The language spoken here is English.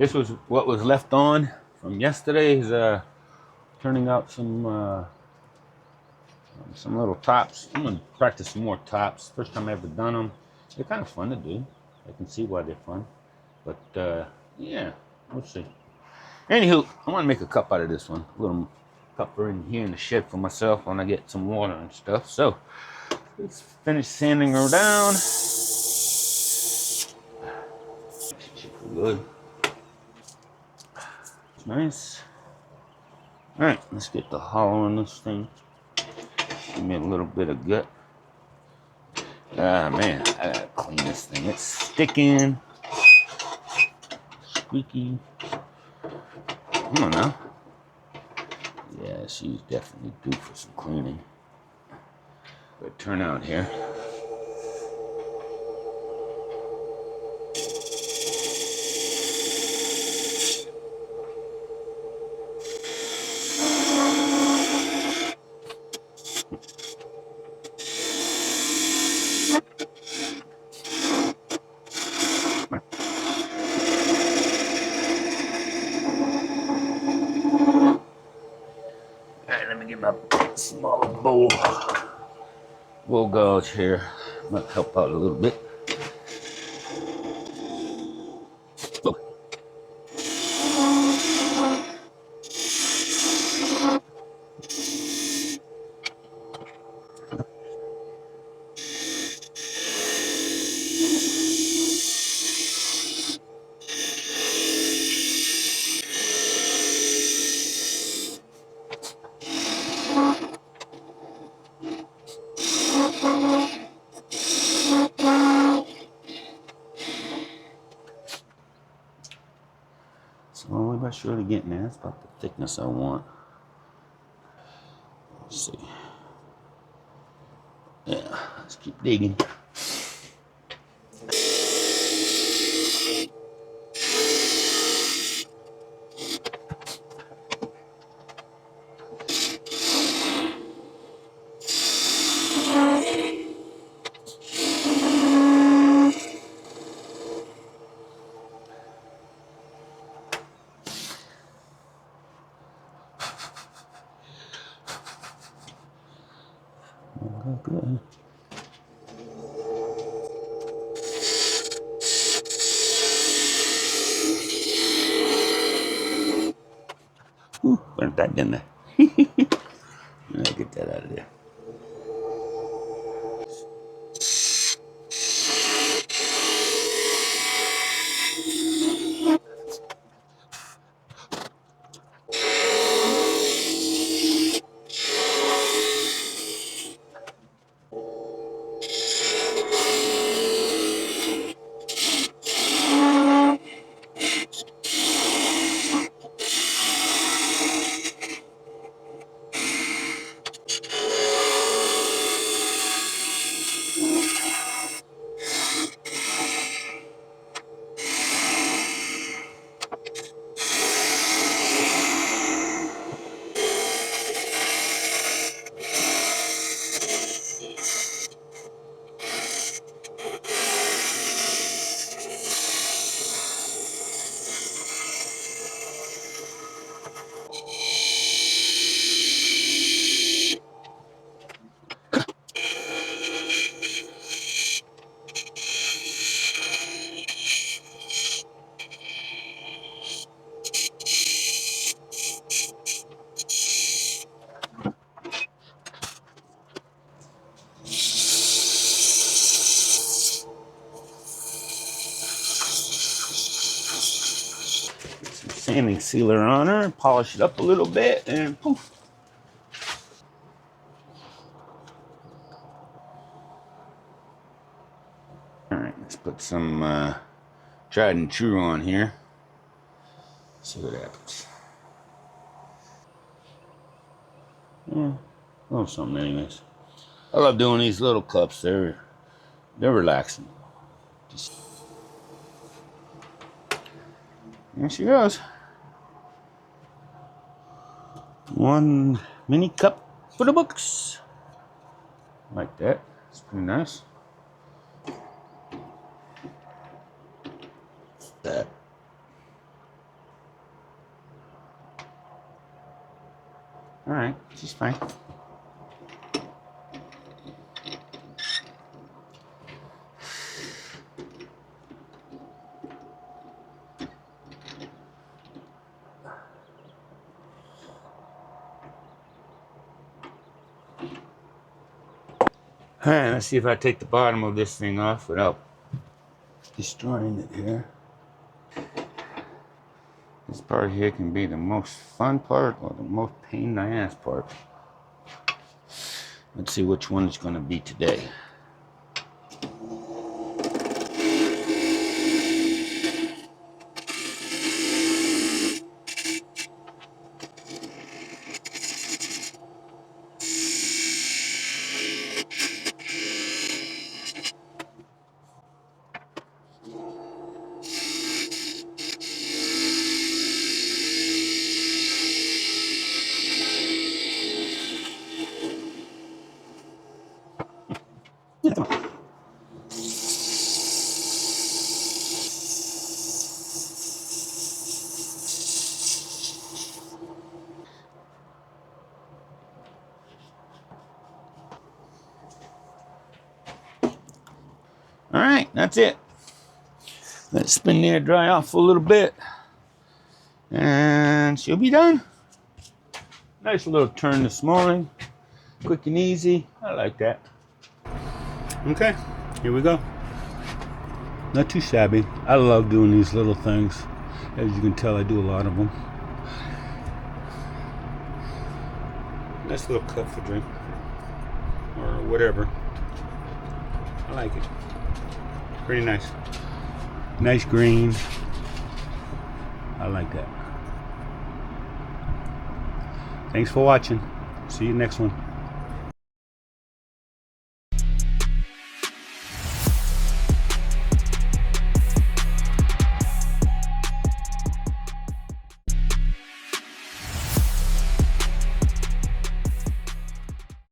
This was what was left on from yesterday's turning out some little tops. I'm gonna practice some more tops. First time I ever done them. They're kind of fun to do. I can see why they're fun. But yeah, we'll see. Anywho, I want to make a cup out of this one. A little cup for in here in the shed for myself when I get some water and stuff. So let's finish sanding her down. Good. It's nice. All right, let's get the hollow in this thing. Give me a little bit of gut. Ah, man, I gotta clean this thing. It's sticking. Squeaky. I don't know. Yeah, she's definitely due for some cleaning. But turn out here. Alright, let me get my smaller bowl. We'll gouge here. Might help out a little bit. Oh. Slowly but surely getting there. That's about the thickness I want. Let's see. Yeah, let's keep digging. Good. Ooh, burnt that, didn't I? I'll get that out of there. Sanding sealer on her, polish it up a little bit, and poof. All right, let's put some tried and true on here. See what happens. Yeah, a little something, anyways. I love doing these little cups. They're relaxing. Just there she goes. One mini cup for the books. Like that. It's pretty nice. That. All right, she's fine. All right, let's see if I take the bottom of this thing off without destroying it here. This part here can be the most fun part or the most pain in the ass part. Let's see which one it's going to be today. All right, that's it. Let it spin there, dry off for a little bit, and she'll be done. Nice little turn this morning, quick and easy. I like that. Okay, here we go. Not too shabby. I love doing these little things. As you can tell, I do a lot of them. Nice little cup for drink or whatever. I like it. Pretty nice. Nice green. I like that. Thanks for watching. See you next one.